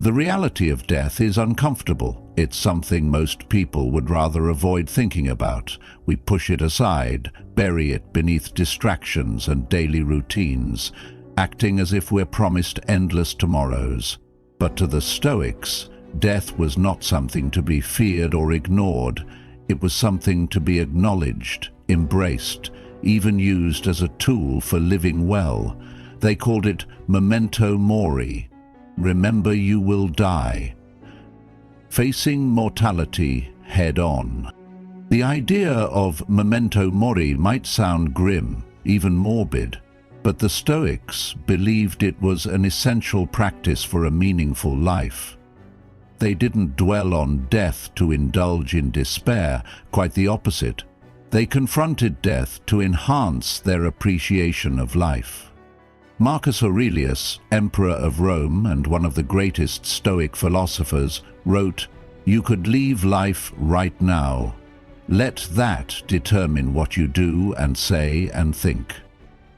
The reality of death is uncomfortable. It's something most people would rather avoid thinking about. We push it aside, bury it beneath distractions and daily routines, acting as if we're promised endless tomorrows. But to the Stoics, death was not something to be feared or ignored. It was something to be acknowledged, embraced, even used as a tool for living well. They called it Memento Mori. Remember you will die. Facing mortality head-on. The idea of Memento Mori might sound grim, even morbid, but the Stoics believed it was an essential practice for a meaningful life. They didn't dwell on death to indulge in despair, quite the opposite. They confronted death to enhance their appreciation of life. Marcus Aurelius, Emperor of Rome and one of the greatest Stoic philosophers, wrote, "You could leave life right now. Let that determine what you do and say and think."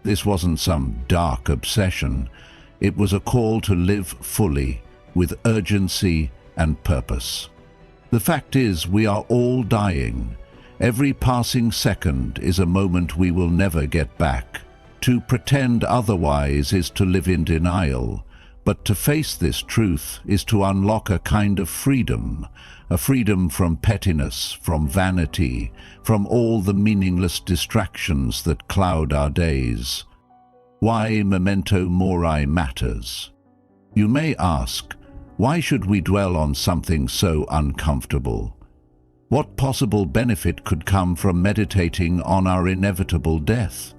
This wasn't some dark obsession. It was a call to live fully, with urgency and purpose. The fact is, we are all dying. Every passing second is a moment we will never get back. To pretend otherwise is to live in denial, but to face this truth is to unlock a kind of freedom, a freedom from pettiness, from vanity, from all the meaningless distractions that cloud our days. Why Memento Mori matters. You may ask, why should we dwell on something so uncomfortable? What possible benefit could come from meditating on our inevitable death?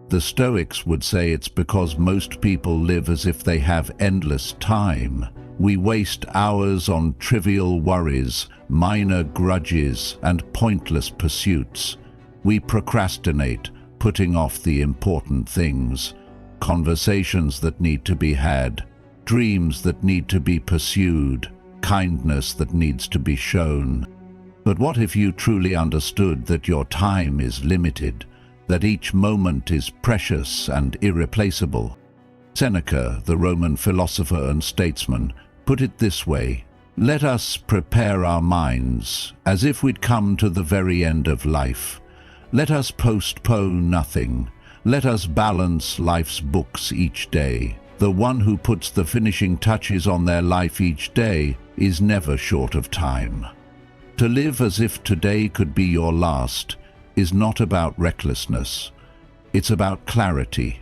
The Stoics would say it's because most people live as if they have endless time. We waste hours on trivial worries, minor grudges, and pointless pursuits. We procrastinate, putting off the important things, conversations that need to be had, dreams that need to be pursued, kindness that needs to be shown. But what if you truly understood that your time is limited, that each moment is precious and irreplaceable? Seneca, the Roman philosopher and statesman, put it this way: "Let us prepare our minds as if we'd come to the very end of life. Let us postpone nothing. Let us balance life's books each day. The one who puts the finishing touches on their life each day is never short of time." To live as if today could be your last is not about recklessness. It's about clarity.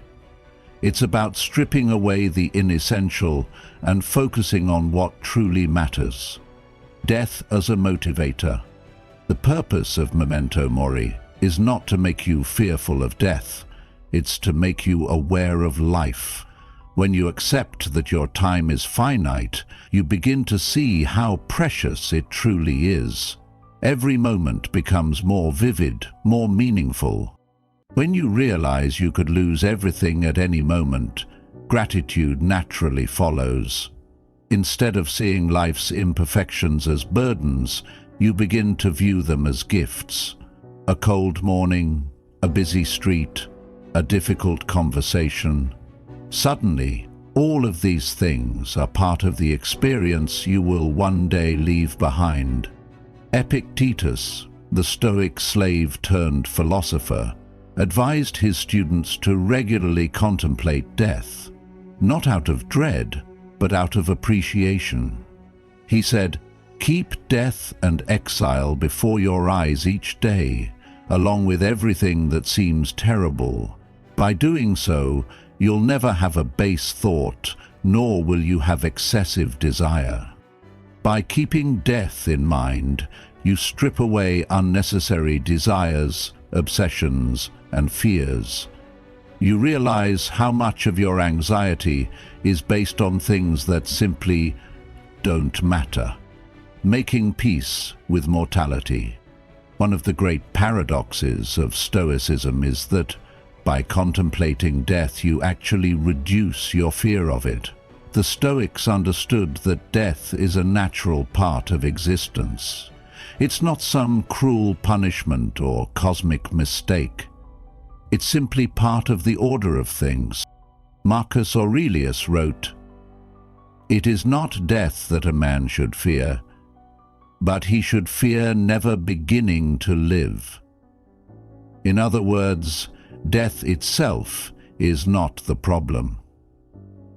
It's about stripping away the inessential and focusing on what truly matters. Death as a motivator. The purpose of Memento Mori is not to make you fearful of death. It's to make you aware of life. When you accept that your time is finite, you begin to see how precious it truly is. Every moment becomes more vivid, more meaningful. When you realize you could lose everything at any moment, gratitude naturally follows. Instead of seeing life's imperfections as burdens, you begin to view them as gifts. A cold morning, a busy street, a difficult conversation. Suddenly, all of these things are part of the experience you will one day leave behind. Epictetus, the Stoic slave-turned-philosopher, advised his students to regularly contemplate death, not out of dread, but out of appreciation. He said, "Keep death and exile before your eyes each day, along with everything that seems terrible. By doing so, you'll never have a base thought, nor will you have excessive desire." By keeping death in mind, you strip away unnecessary desires, obsessions, and fears. You realize how much of your anxiety is based on things that simply don't matter. Making peace with mortality. One of the great paradoxes of Stoicism is that by contemplating death, you actually reduce your fear of it. The Stoics understood that death is a natural part of existence. It's not some cruel punishment or cosmic mistake. It's simply part of the order of things. Marcus Aurelius wrote, It is not death that a man should fear, but he should fear never beginning to live. In other words, death itself is not the problem.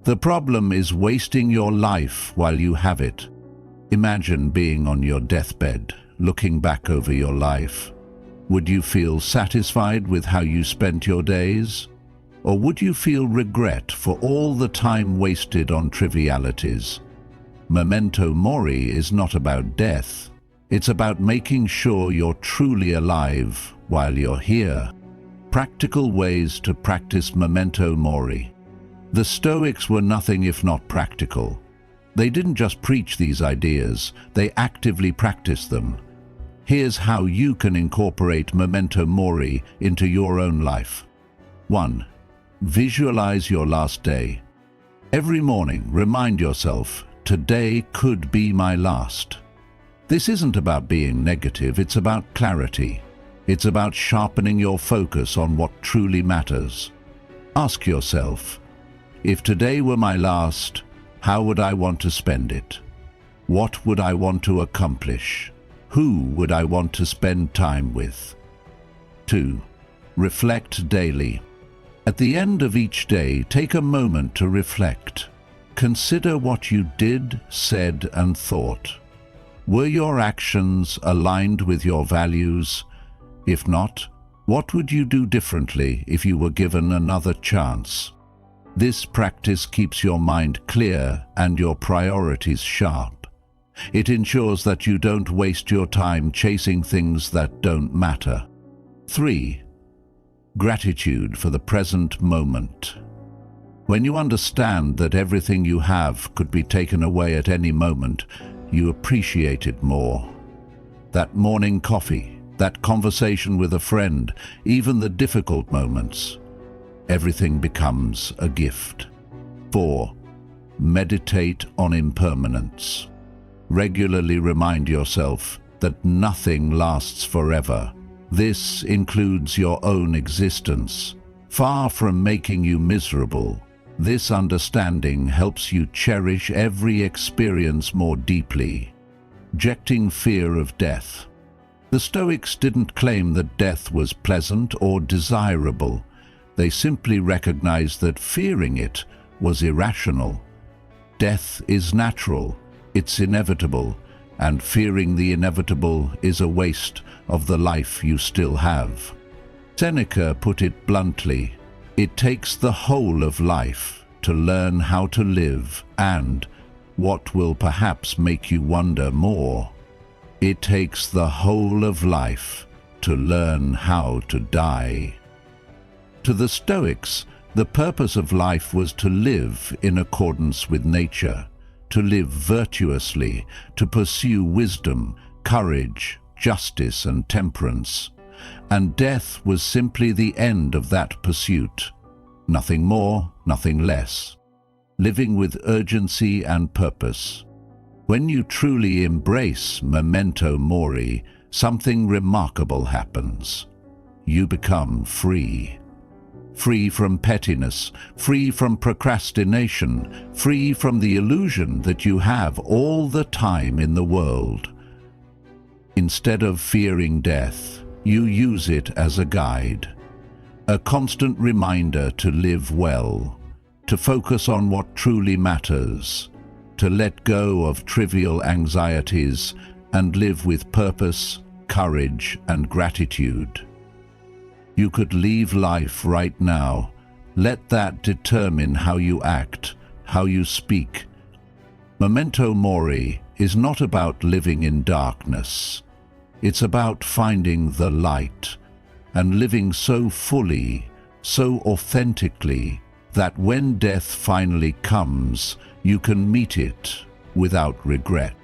The problem is wasting your life while you have it. Imagine being on your deathbed, looking back over your life. Would you feel satisfied with how you spent your days? Or would you feel regret for all the time wasted on trivialities? Memento Mori is not about death. It's about making sure you're truly alive while you're here. Practical ways to practice Memento Mori. The Stoics were nothing if not practical. They didn't just preach these ideas, they actively practiced them. Here's how you can incorporate Memento Mori into your own life. 1. Visualize your last day. Every morning, remind yourself, today could be my last. This isn't about being negative, it's about clarity. It's about sharpening your focus on what truly matters. Ask yourself, if today were my last, how would I want to spend it? What would I want to accomplish? Who would I want to spend time with? 2. Reflect daily. At the end of each day, take a moment to reflect. Consider what you did, said, and thought. Were your actions aligned with your values? If not, what would you do differently if you were given another chance? This practice keeps your mind clear and your priorities sharp. It ensures that you don't waste your time chasing things that don't matter. 3. Gratitude for the present moment. When you understand that everything you have could be taken away at any moment, you appreciate it more. That morning coffee, that conversation with a friend, even the difficult moments. Everything becomes a gift. 4. Meditate on impermanence. Regularly remind yourself that nothing lasts forever. This includes your own existence. Far from making you miserable, this understanding helps you cherish every experience more deeply. Rejecting fear of death. The Stoics didn't claim that death was pleasant or desirable. They simply recognized that fearing it was irrational. Death is natural, it's inevitable, and fearing the inevitable is a waste of the life you still have. Seneca put it bluntly, it takes the whole of life to learn how to live, and, what will perhaps make you wonder more, it takes the whole of life to learn how to die. To the Stoics, the purpose of life was to live in accordance with nature, to live virtuously, to pursue wisdom, courage, justice, and temperance. And death was simply the end of that pursuit. Nothing more, nothing less. Living with urgency and purpose. When you truly embrace Memento Mori, something remarkable happens. You become free. Free from pettiness, free from procrastination, free from the illusion that you have all the time in the world. Instead of fearing death, you use it as a guide, a constant reminder to live well, to focus on what truly matters, to let go of trivial anxieties and live with purpose, courage, and gratitude. You could leave life right now. Let that determine how you act, how you speak. Memento Mori is not about living in darkness. It's about finding the light and living so fully, so authentically, that when death finally comes, you can meet it without regret.